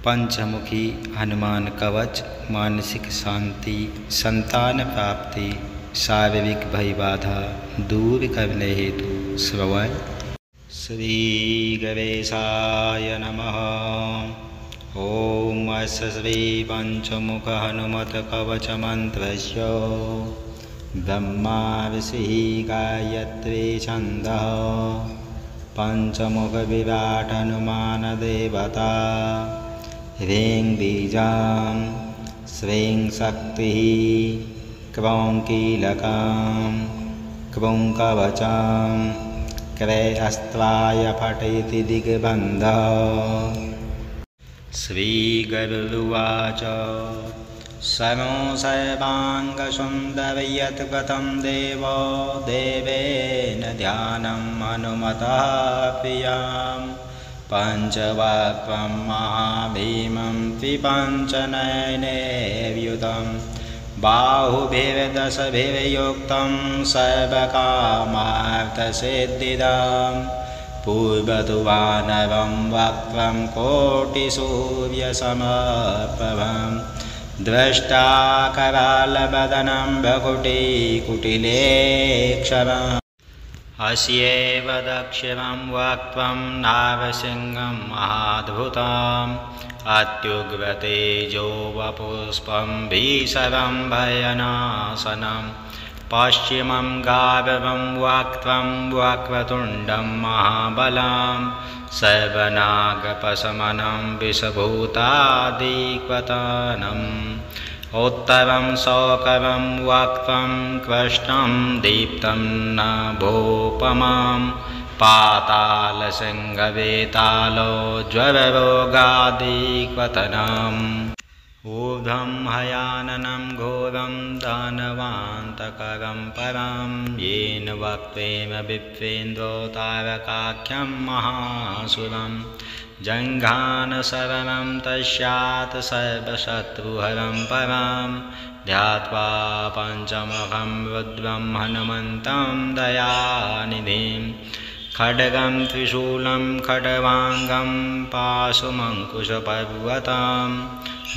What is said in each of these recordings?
पंचमुखी हनुमान कवच मानसिक शांति संतान प्राप्ति शारीरिक भय बाधा दूर करने हेतु श्रवण। श्री गणेशाय नमः। ओम अस्य श्री पंचमुख हनुमत कवच मंत्रस्य ब्रह्मा ऋषिः गायत्री छन्दः पंचमुख विराट हनुमान देवता ह्रीं बीजां श्रीं शक्तिः क्रों कीलकां क्रों कवचां क्रयस्त्राय फटयति दिग्बन्धः। श्रीगरुडुवाच समो सर्वाङ्गसुन्दरयत्कृतं देवो देवेन ध्यानं हनुमतः प्रियं पञ्चवक्त्रं महाभीमं त्रिपञ्चनयनैर्युतं बाहुभिर्दशभिर्युक्तं सर्वकामार्थसिद्धिदं पूर्वतु वानरं वक्त्रं कोटिसूर्यसमप्रभं द्रष्टाकरालवदनं भ्रुकुटीकुटिलेक्षणम् अस्यैव दक्षिणं वक्त्रं नारसिंहं महाद्भुतम् अत्युग्रतेजो वपुष्पं भीषणं भयनाशनं पश्चिमं गारवं वक्त्रं वक्रतुण्डं महाबलं सर्वनागपशमनं विषभूतादिक्वतनम् उत्तरं शौकरं वक्त्रं कृष्णं दीप्तं नभोपमां पातालसिंहवेतालो ज्वररोगादिक्वतनम् ऊर्ध्वं हयाननं घोरं दानवान्तकरं परं येन वक्त्रेण विप्रेन्द्रो तारकाख्यं महासुरम् जङ्घानशरणं तस्यात् सर्वशत्रुहरं परं ध्यात्वा पञ्चमुखं रुद्रं हनुमन्तं दयानिधिं खड्गं त्रिशूलं खड्वाङ्गं पाशुमङ्कुशपर्वतं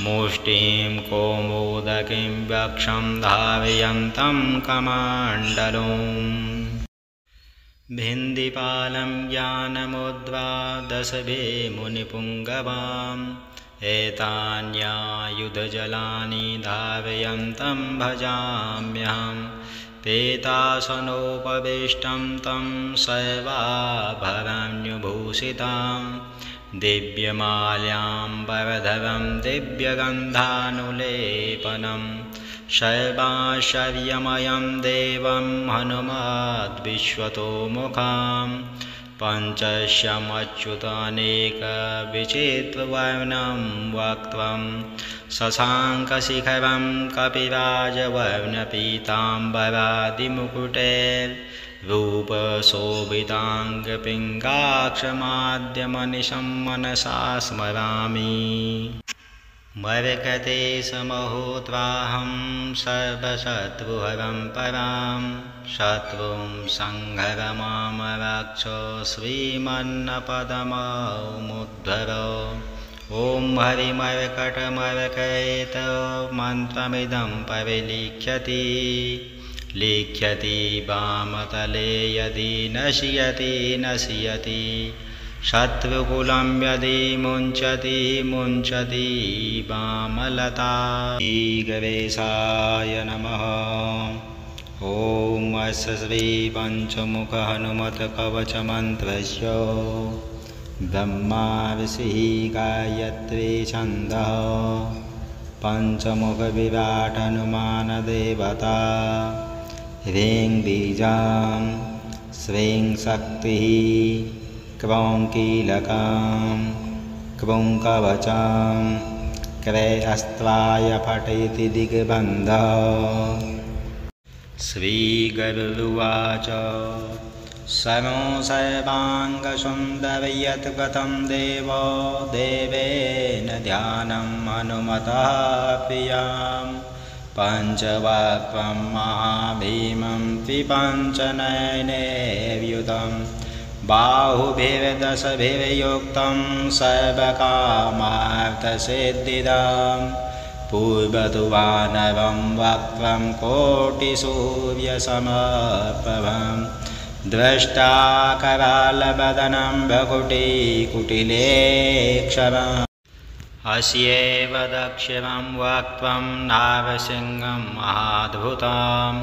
मुष्टिं कौमुदकीं वक्षं धारयन्तं कमण्डलम् भिन्दिपालं ज्ञानमुद्रा दशभिर्मुनिपुङ्गवाम् एतान्यायुधजलानि धारयन्तं भजाम्यहं पीतासनोपविष्टं तं सर्वाभरणभूषितां दिव्यमाल्याम्बरधरं दिव्यगन्धानुलेपनं सर्वाश्चर्यमयं देवं हनुमद्विश्वतोमुखं पञ्चस्यमच्युतानेकविचित्रवर्णं वक्त्रं शशाङ्कशिखरं कपिराजवर्णपीताम्बरादिमुकुटैर्रूपशोभिताङ्गपिङ्गाक्षमाद्यमनिशं मनसा स्मरामि। मरकते समहोत्राहं सर्वशत्रुहरं परां शत्रुं संहर मां रक्ष श्रीमन्नपदममुद्धर। ॐ हरिमर्कटमर्कयेत मन्त्रमिदं परिलिख्यति लिख्यति वामतले यदि नश्यति नश्यति शत्रुकुलं यदि मुञ्चति मुञ्चति वामलता। गणेशाय नमः। ओम अस्य श्री पंचमुख हनुमत कवच मंत्रस्य ब्रह्मा ऋषिः गायत्री छन्दः पंचमुख विराट हनुमान देवता ह्रीं बीजां श्रीं शक्तिः क्रों कीलकां क्रों कवचां क्रयस्त्राय फटयति दिग्बन्धः। श्रीगरुडुवाच समो सर्वाङ्गसुन्दरयत्कृतं देवो देवेन ध्यानं हनुमतः प्रियं पञ्चवक्त्रं महाभीमं त्रिपञ्चनयनैर्युतं बाहुभिर्दशभिर्युक्तं सर्वकामार्थसिद्धिदां पूर्वतु वानरं वक्त्रं कोटिसूर्यसमप्रभं द्रष्टाकरालवदनं भ्रकुटीकुटिलेक्षणम् अस्यैव दक्षिणं वक्त्रं नारसिंहं महाद्भुतम्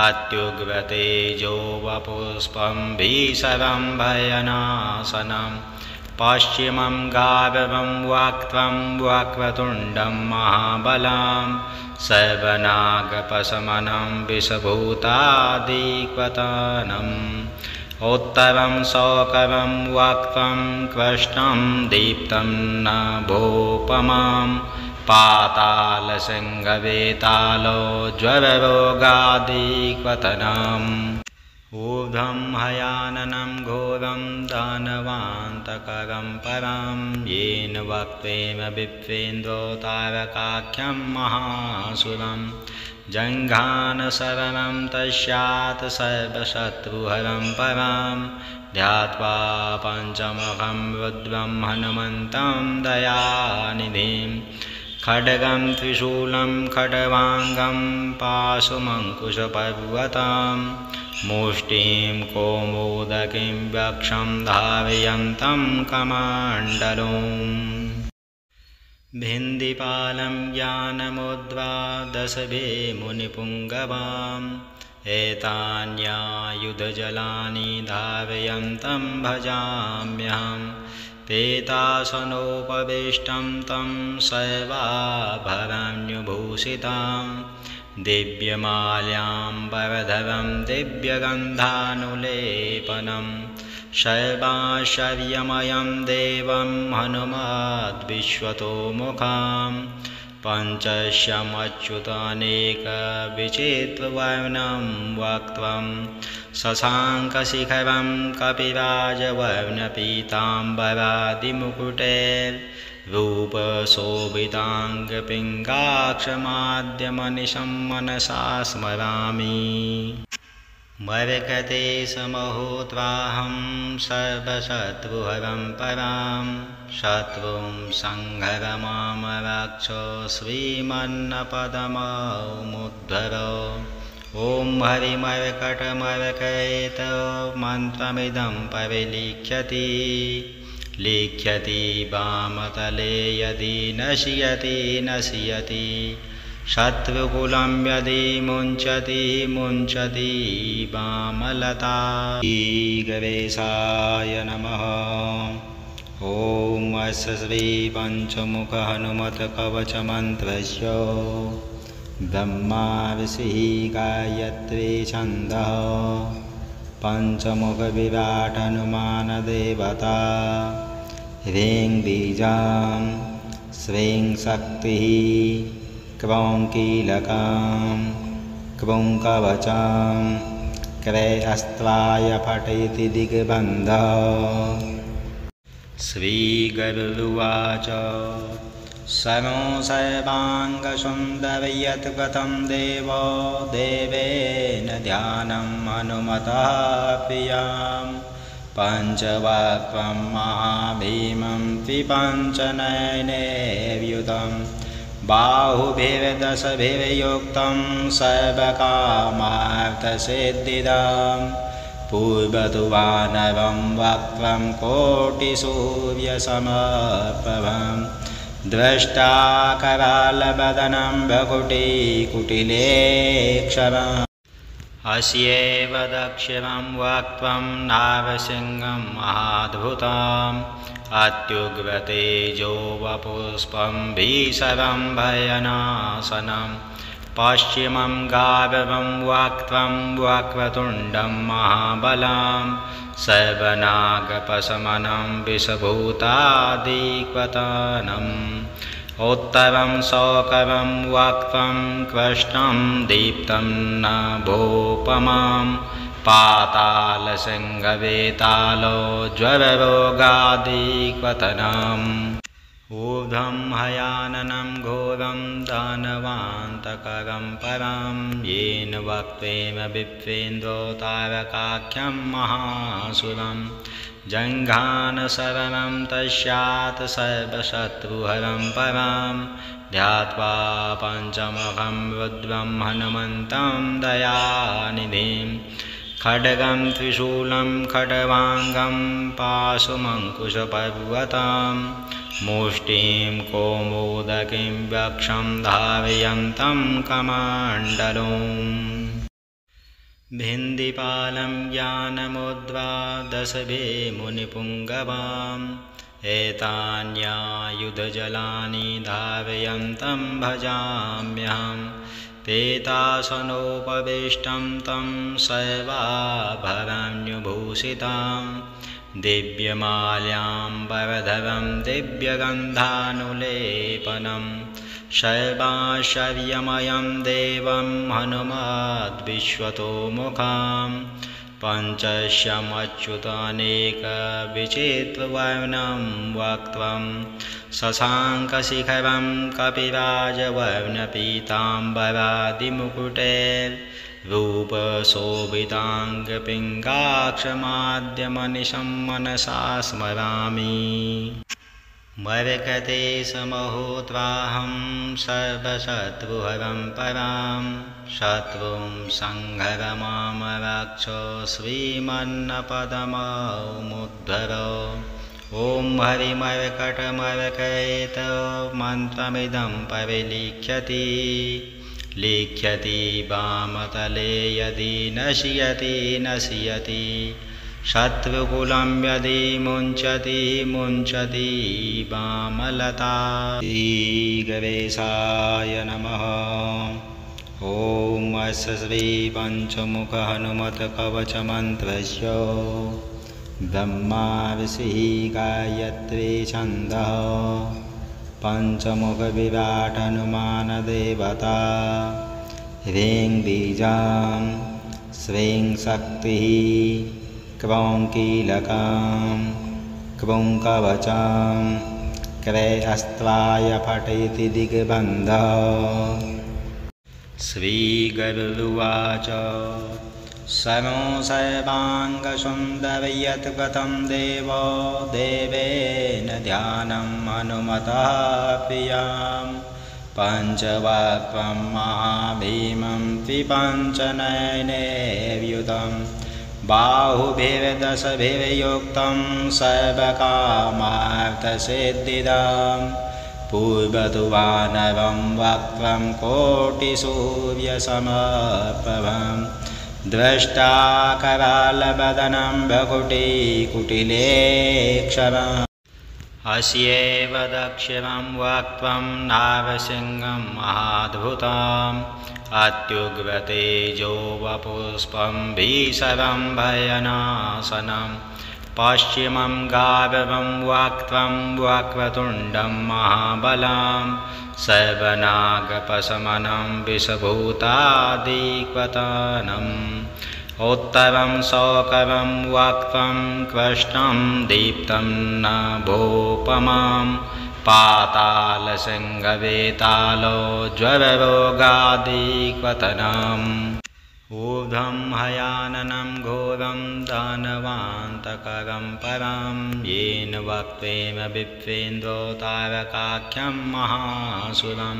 अत्युग्रतेजो वपुष्पं भीषणं भयनाशनं पश्चिमं गारवं वक्त्रं वक्रतुण्डं महाबलं सर्वनागपशमनं विषभूतादिक्वतनम् उत्तरं शौकरं वक्त्रं कृष्णं दीप्तं नभोपमां पातालसिंहवेतालो ज्वररोगादिक्वतनम् ऊर्ध्वं हयाननं घोरं दानवान्तकरं परं येन वक्त्रेण विप्रेन्द्रो तारकाख्यं महासुरम् जङ्घानशरणं तस्यात् सर्वशत्रुहरं परां ध्यात्वा पञ्चमुखं रुद्रं हनुमन्तं दयानिधिं खड्गं त्रिशूलं खड्वाङ्गं पाशुमङ्कुशपर्वतं मुष्टिं कौमुदकीं वक्षं धारयन्तं कमण्डलम् भिन्दिपालं ज्ञानमुद्वादशभिः मुनिपुङ्गवाम् एतान्यायुधजलानि धारयन्तं भजाम्यहं पेतासनोपविष्टं तं सर्वाभरण्यभूषितां दिव्यमाल्याम्बरधरं दिव्यगन्धानुलेपनं सर्वाश्चर्यमयं देवं हनुमद्विश्वतोमुखं पञ्चशमच्युतानेकविचित्रवर्णं वक्त्रं शशाङ्कशिखरं कपिराजवर्णपीताम्बरादिमुकुटैर्रूपशोभिताङ्गपिङ्गाक्षमाद्यमनिशं मनसा स्मरामि मर्कटेशमहोत्राहं सर्वशत्रुहरं परां शत्रुं संहर मां रक्ष श्रीमन्नपदममुद्धर ॐ हरिमर्कटमर्कयेत मन्त्रमिदं परिलिख्यति वामतले यदि नश्यति शत्रुकुलं यदि मुञ्चति वामलता गणेशाय नमः। ॐ अस्य श्रीपञ्चमुखहनुमत्कवचमन्त्रस्य ब्रह्मा ऋषिः गायत्री छन्दः पञ्चमुखविराट् हनुमानदेवता ह्रीं बीजां श्रीं शक्तिः क्रों कीलकां क्रों कवचां क्रय अस्त्राय फटयति दिग्बन्धः। श्रीगरुडुवाच समो सर्वाङ्गसुन्दरयत्गतं देवो देवेन ध्यानं हनुमतः प्रियं पञ्चवक्त्रं महाभीमं त्रिपञ्चनयनैर्युतं बाहुभिर्दशभिर्युक्तं सर्वकामार्थसिद्धिदां पूर्वतु वानरं वक्त्रं कोटिसूर्यसमप्रभं द्रष्टाकरालवदनं भ्रकुटीकुटिलेक्षणम् अस्यैव दक्षिणं वक्त्रं नारसिंहं महाद्भुतम् अत्युग्रतेजो वपुष्पं भीषणं भयनाशनं पश्चिमं गारवं वक्त्रं वक्रतुण्डं महाबलं सर्वनागपशमनं विषभूतादिक्वतनम् उत्तरं शौकरं वक्त्रं कृष्णं दीप्तं नभोपमां पातालसिंहवेतालो ज्वररोगादिक्वतनम् ऊर्ध्वं हयाननं घोरं दानवान्तकरं परं येन वक्त्वेम विप्रेन्द्रो तारकाख्यं महासुरं जङ्घानशरणं तस्यात् सर्वशत्रुहरं परं ध्यात्वा पञ्चमुखं रुद्रं हनुमन्तं दयानिधिं खड्गं त्रिशूलं खड्वाङ्गं पाशुमङ्कुशपर्वतं मुष्टिं कौमुदकीं वक्षं धारयन्तं कमण्डलम् भिन्दिपालं ज्ञानमुद्रा दशभिर्मुनिपुङ्गवाम् एतान्यायुधजलानि धारयन्तं भजाम्यहं पीतासनोपविष्टं तं सर्वाभरणभूषितां दिव्यमाल्याम्बरधरं दिव्यगन्धानुलेपनं सर्वाश्चर्यमयं देवं हनुमद्विश्वतोमुखं पञ्चस्यमच्युतानेकविचित्रवर्णं वक्त्रं शशाङ्कशिखरं कपिराजवर्णपीताम्बरादिमुकुटैर्रूपशोभिताङ्गपिङ्गाक्षमाद्यमनिशं मनसा स्मरामि मरकते समहोत्वाहं सर्वशत्रुहरं परां शत्रुं संहर मां रक्ष श्रीमन्नपदममुद्धर ॐ हरिमर्कटमर्कयेत मन्त्रमिदं परिलिख्यति वामतले यदि नश्यति शत्रुकुलं यदि मुञ्चति वामलता श्रीगणेशाय नमः। ॐ अस्य श्रीपञ्चमुखहनुमत्कवचमन्त्रस्य ब्रह्मा ऋषिः गायत्री छन्दः पञ्चमुखविराट् हनुमानदेवता ह्रीं बीजां श्रीं शक्तिः क्रों कीलकां क्रों कवचं क्रयस्त्राय फटयति दिग्बन्धः। श्रीगरुडुवाच समो सर्वाङ्गसुन्दर यत्कृतं देवेन ध्यानं हनुमतः प्रियं पञ्चवक्त्रं महाभीमं त्रिपञ्चनयनैर्युतं बाहुभिर्दशभिर्युक्तं सर्वकामार्थसिद्धिदं पूर्वतु वानरं वक्त्रं कोटिसूर्यसमप्रभं द्रष्टाकरालवदनं भकुटिकुटिलेक्षणम् अस्यैव दक्षिणं वक्त्रं नारसिंहं महाद्भुतम् अत्युग्रतेजो वपुष्पं भीषणं भयनाशनं पश्चिमं गारवं वक्त्रं वक्रतुण्डं महाबलं सर्वनागपशमनं विषभूतादिक्वतनम् उत्तरं शौकरं वक्त्रं कृष्णं दीप्तं नभोपमां पातालसिंहवेतालो ज्वररोगादिक्वतनम् ऊर्ध्वं हयाननं घोरं दानवान्तकरं परं येन वक्त्वेम विप्रेन्द्रो तारकाख्यं महासुरं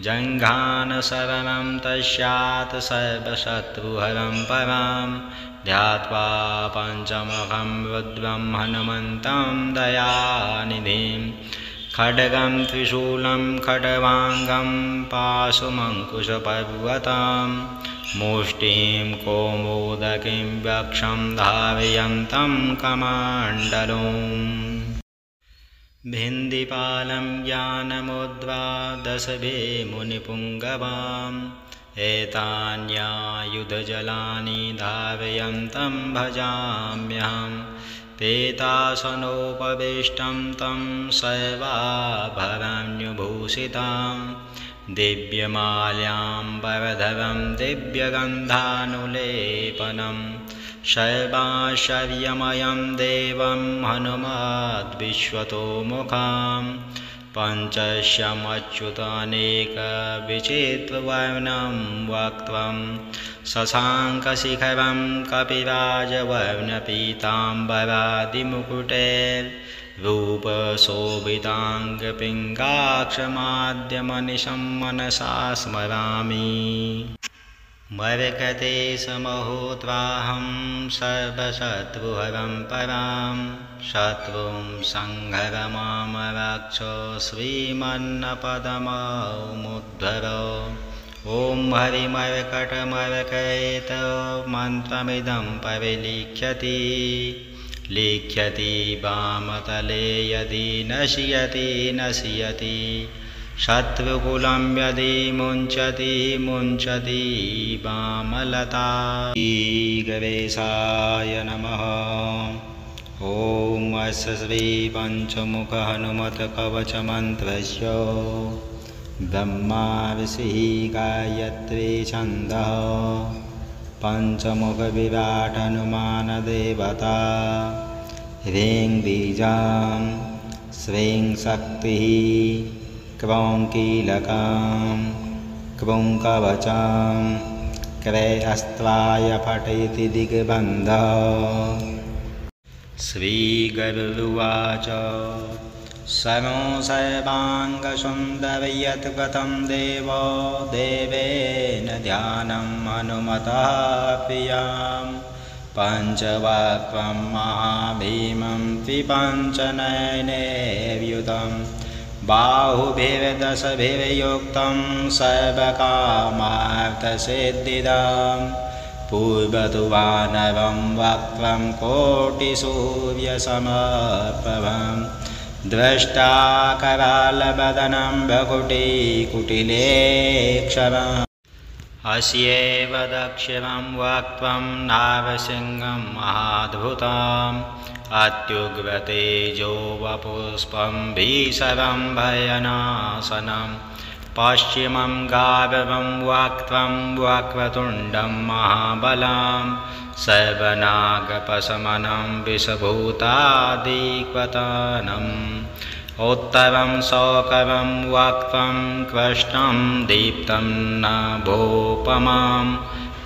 जङ्घानशरणं तस्यात् सर्वशत्रुहरं परं ध्यात्वा पञ्चमुखं रुद्रं हनुमन्तं दयानिधिं खड्गं त्रिशूलं खड्वाङ्गं पाशुमङ्कुशपर्वतं मुष्टिं कौमुदकीं वक्षं धारयन्तं कमण्डलम् भिन्दिपालं ज्ञानमुद्रा दशभिर्मुनिपुङ्गवाम् एतान्यायुधजलानि धारयन्तं भजाम्यहं पीतासनोपविष्टं तं सर्वाभरणभूषितां दिव्यमाल्याम्बरधरं दिव्यगन्धानुलेपनं सर्वाश्चर्यमयं देवं हनुमद्विश्वतोमुखं पञ्चस्यमच्युतानेकविचित्रवर्णं वक्त्रं शशाङ्कशिखरं कपिराजवर्णपीताम्बरादिमुकुटैर्रूपशोभिताङ्गपिङ्गाक्षमाद्यमनिशं मनसा स्मरामि। मरकते समहोत्वाहं सर्वशत्रुहरं परां शत्रुं संहर मां रक्ष श्रीमन्नपदममुद्धर। ॐ हरिमर्कटमर्कयेत मन्त्रमिदं परिलिख्यति लिख्यति वामतले यदि नश्यति शत्रुकुलं यदि मुञ्चति वामलता। गणेशाय नमः। ॐ अस्य श्रीपञ्चमुखहनुमत्कवचमन्त्रस्य ब्रह्मा ऋषिः गायत्री छन्दः पञ्चमुखविराट् हनुमानदेवता ह्रीं बीजां श्रीं शक्तिः क्रों कीलकां क्रूं कवचं क्रयस्त्राय फटयति दिग्बन्धः। श्रीगरुवाच सर्वं सर्वाङ्गसुन्दरयत्गतं देवो देवेन ध्यानं हनुमतः प्रियं पञ्चवक्त्रं महाभीमं त्रिपञ्चनयनैर्युतं बाहुभिर्दशभिर्युक्तं सर्वकामार्थसिद्धिदं पूर्वतु वानरं वक्त्रं कोटिसूर्यसमप्रभं द्रष्टाकरालवदनं भ्रुकुटिकुटिलेक्षणम्। अस्यैव दक्षिणं वक्त्रं नारसिंहं महाद्भुतम् अत्युग्रतेजो वपुष्पं भीषणं भयनाशनं पश्चिमं गावं वक्त्रं वक्रतुण्डं महाबलं सर्वनागपशमनं विषभूतादिक्वतनम् उत्तरं शौकरं वक्त्रं कृष्णं दीप्तं नभोपमं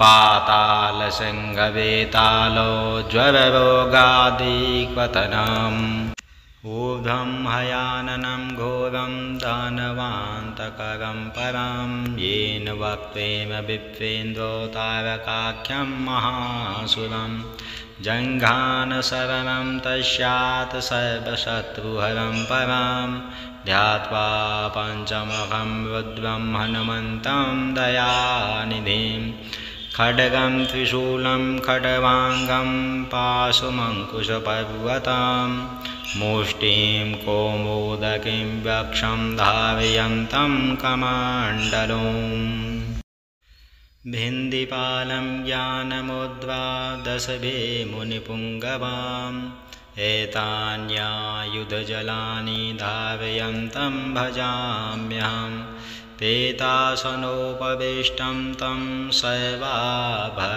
पातालसिंहवेतालो ज्वररोगादिक्वतनम् ऊर्ध्वं हयाननं घोरं दानवान्तकरं परं येन वक्त्रेण विप्रेन्द्रो तारकाख्यं महासुरं जङ्घानशरणं तस्यात् सर्वशत्रुहरं परं ध्यात्वा पञ्चमुखं रुद्रं हनुमन्तं दयानिधिं खड्गं त्रिशूलं खड्वाङ्गं पाशुमङ्कुशपर्वतं मुष्टिं कौमुदकीं वक्षं धारयन्तं कमण्डलम् भिन्दिपालं ज्ञानमुद्रा दशभिर्मुनिपुङ्गवाम् एतान्यायुधजलानि धारयन्तं भजाम्यहं पीतासनोपविष्टं तं सर्वाभरणभूषितां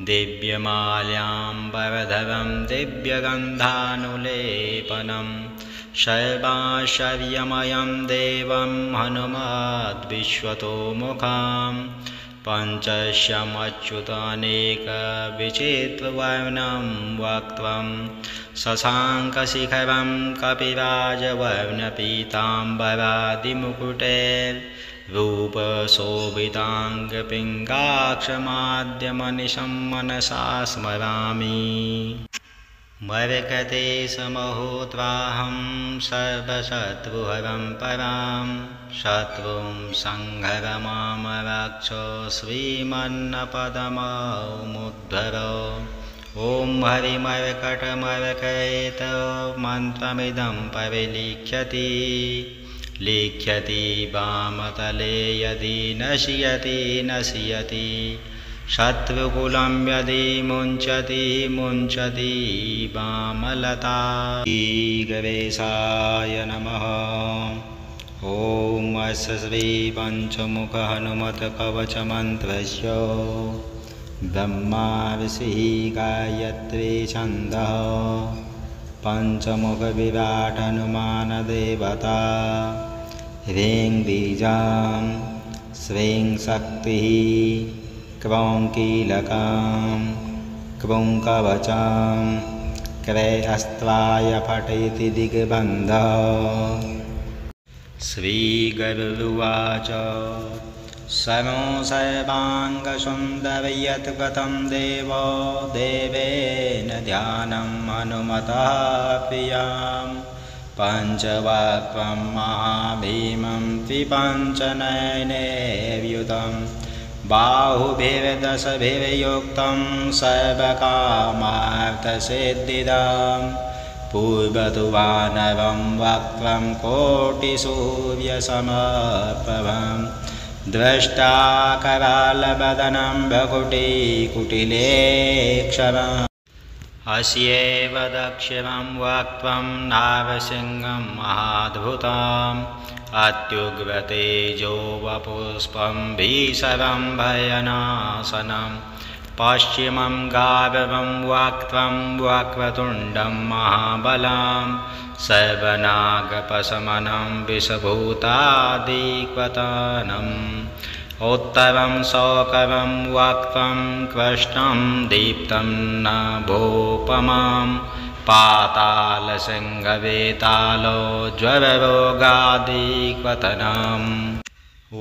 दिव्यमाल्याम्बरधरं दिव्यगन्धानुलेपनं सर्वाश्चर्यमयं देवं हनुमद्विश्वतोमुखं पञ्चस्यमच्युतानेकविचित्रवर्णं वक्त्रं शशाङ्कशिखरं कपिराजवर्णपीताम्बरादिमुकुटैर्रूपशोभिताङ्गपिङ्गाक्षमाद्यमनिशं मनसा स्मरामि। मरकते समहोत्वाहं सर्वशत्रुहरं परां शत्रुं संहर मां रक्ष श्रीमन्नपदममुद्धर। ॐ हरिमर्कटमर्कयेत मन्त्रमिदं परिलिख्यति लिख्यति वामतले यदि नश्यति शत्रुकुलं यदि मुञ्चति वामलता। गणेशाय नमः। ॐ अस्य श्रीपञ्चमुखहनुमत्कवचमन्त्रस्य ब्रह्मा ऋषिः गायत्री छन्दः पञ्चमुखविराट हनुमानदेवता ह्रीं बीजां श्रीं शक्तिः क्रों कीलकां क्रूं कवचां क्रय अस्त्राय फटयति दिग्बन्धः। श्रीगरुडुवाच समो सर्वाङ्गसुन्दर यत्कृतं देवो देवेन ध्यानं हनुमतः प्रियां पञ्चवक्त्रं महाभीमं त्रिपञ्चनयनैर्युतं बाहुभिर्दशभिर्युक्तं सर्वकामार्थसिद्धिदं पूर्वतु वानरं वक्त्रं कोटिसूर्यसमप्रभं द्रष्टाकरालवदनं भ्रकुटीकुटिलेक्षणम् अस्यैव दक्षिणं वक्त्रं नारसिंहं महाद्भुतम् अत्युग्रतेजो वपुष्पं भीषणं भयनाशनं पश्चिमं गावं वक्त्रं वक्रतुण्डं महाबलं सर्वनागपशमनं विषभूतादिक्वतनम् उत्तरं शौकरं वक्त्रं कृष्णं दीप्तं नभोपमं पातालसिंहवेतालो ज्वररोगादिक्वतनम्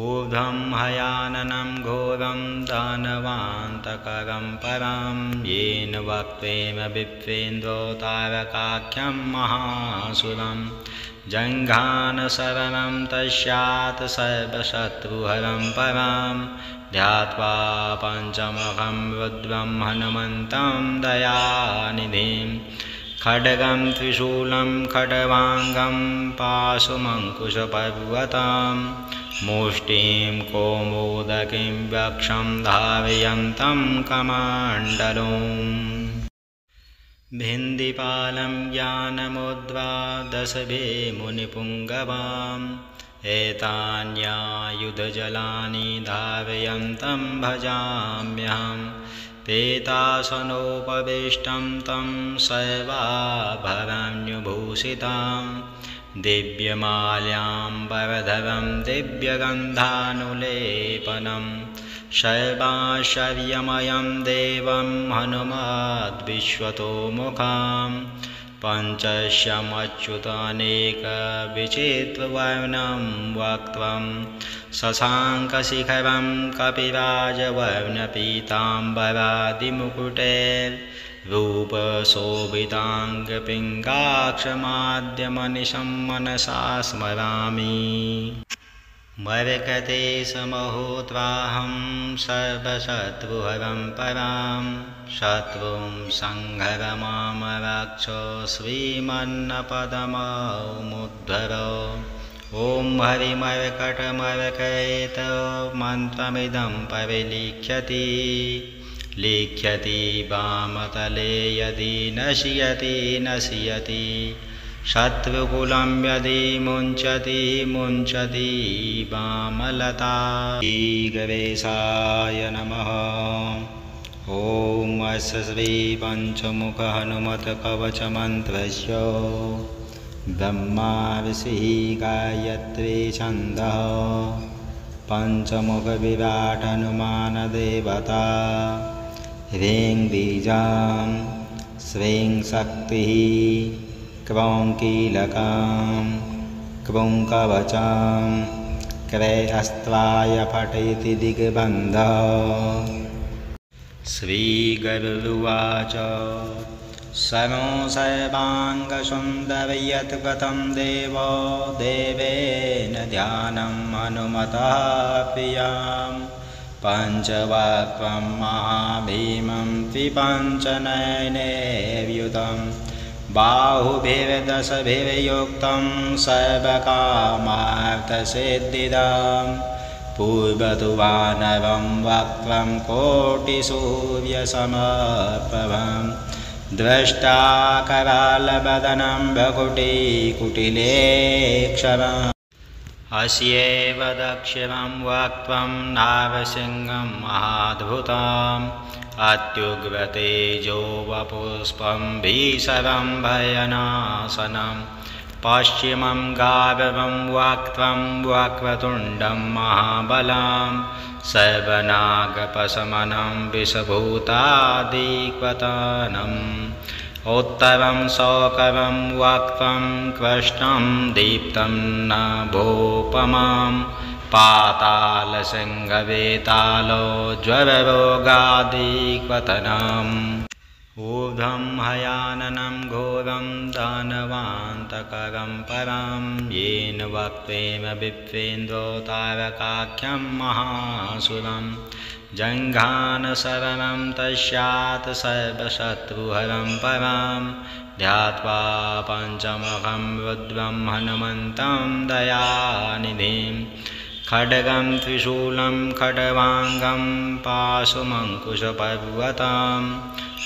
ऊर्ध्वं हयाननं घोरं दानवान्तकरं परं येन वक्त्रेण विप्रेन्द्रो तारकाख्यं महासुरं जङ्घानशरणं तस्यात् सर्वशत्रुहरं परं ध्यात्वा पञ्चमुखं रुद्रं हनुमन्तं दयानिधिं खड्गं त्रिशूलं खड्वाङ्गं पाशुमङ्कुशपर्वतं मुष्टिं कौमुदकीं वक्षं धारयन्तं कमण्डलम् भिन्दिपालं ज्ञानमुद्वादशभिः मुनिपुङ्गवाम् एतान्यायुधजलानि धारयन्तं भजाम्यहं पीतासनोपविष्टं तं सर्वाभरणभूषितां दिव्यमाल्याम्बरधरं दिव्यगन्धानुलेपनं सर्वाश्चर्यमयं देवं हनुमद्विश्वतोमुखं पञ्चशमच्युतानेकविचित्रवर्णं वक्त्रं शशाङ्कशिखरं कपिराजवर्णपीताम्बरादिमुकुटैर्रूपशोभिताङ्गपिङ्गाक्षमाद्यमनिशं मनसा स्मरामि मरकते समहोत्राहं सर्वशत्रुहरं परां शत्रुं संहर मां रक्ष श्रीमन्नपदममुद्धर ॐ हरिमर्कटमर्कयेत मन्त्रमिदं परिलिख्यति लिख्यति वामतले यदि नश्यति शत्रुकुलं यदि मुञ्चति वामलता। श्रीगणेशाय नमः। ॐ अस्य श्रीपञ्चमुखहनुमत्कवचमन्त्रस्य ब्रह्मा ऋषिः गायत्री छन्दः पञ्चमुखविराट हनुमानदेवता ह्रीं बीजां श्रीं शक्तिः क्रों कीलकां क्रूं कवचां क्रय अस्त्राय फटयति दिग्बन्धः। श्रीगरुडुवाच समो सर्वाङ्गसुन्दर यत्कृतं देवो देवेन ध्यानं हनुमतः प्रियां पञ्चवक्त्रं महाभीमं त्रिपञ्चनयनैर्युतं बाहुभिर्दशभिर्युक्तं सर्वकामार्थसिद्धिदं पूर्वतु वानरं वक्त्रं कोटिसूर्यसमप्रभं द्रष्टाकरालवदनं भ्रकुटीकुटिलेक्षणम् अस्यैव दक्षिणं वक्त्रं नारसिंहं महाद्भुतम् अत्युग्रतेजो वपुष्पं भीषणं भयनाशनं पश्चिमं गावं वाक्त्वं वक्रतुण्डं महाबलं सर्वनागपशमनं विषभूतादिक्वतनम् उत्तरं शौकरं वाक्त्वं कृष्णं दीप्तं नभोपमां पातालसिंहवेतालो ज्वररोगादिक्वतनम् ऊर्ध्वं हयाननं घोरं दानवान्तकरं परं येन वक्त्वेन विप्रेन्द्रो तारकाख्यं महासुरम् जङ्घानशरणं तस्यात् सर्वशत्रुहरं परं ध्यात्वा पञ्चमुखं रुद्रं हनुमन्तं दयानिधिं खड्गं त्रिशूलं खड्वाङ्गं पाशुमङ्कुशपर्वतं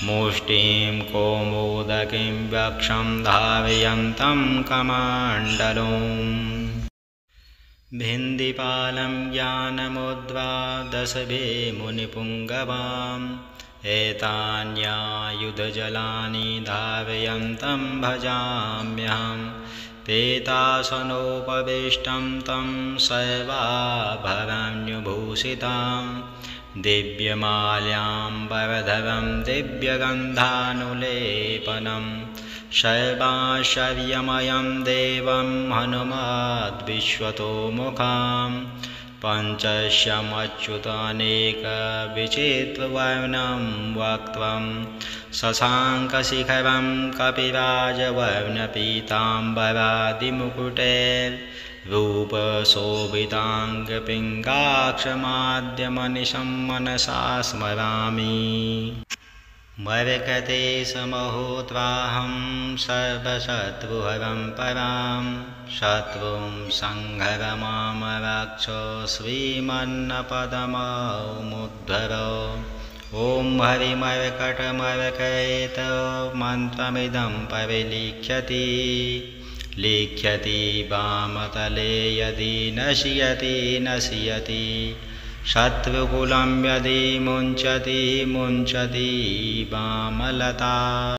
मुष्टिं कौमुदकीं वक्षं धारयन्तं कमण्डलम् भिन्दिपालं ज्ञानमुद्वादशभे मुनिपुङ्गवाम् एतान्यायुधजलानि धारयन्तं भजाम्यहं पेतासनोपविष्टं तं सर्वाभरण्यभूषितां दिव्यमाल्याम्बरधरं दिव्यगन्धानुलेपनं सर्वाश्चर्यमयं देवं हनुमद्विश्वतोमुखां पञ्चस्यमच्युतानेकविचित्रवर्णं वक्त्रं शशाङ्कशिखरं कपिराजवर्णपीताम्बरादिमुकुटैर्रूपशोभिताङ्गपिङ्गाक्षमाद्यमनिशं मनसा स्मरामि मरकते समहोत्वाहं सर्वशत्रुहरं परां शत्रुं संहर मां रक्ष श्रीमन्नपदममुद्धर ॐ हरिमर्कटमर्कयेत मन्त्रमिदं परिलिख्यति लिख्यति वामतले यदि नश्यति शत्रुकुलं यदि मुञ्चति वामलता।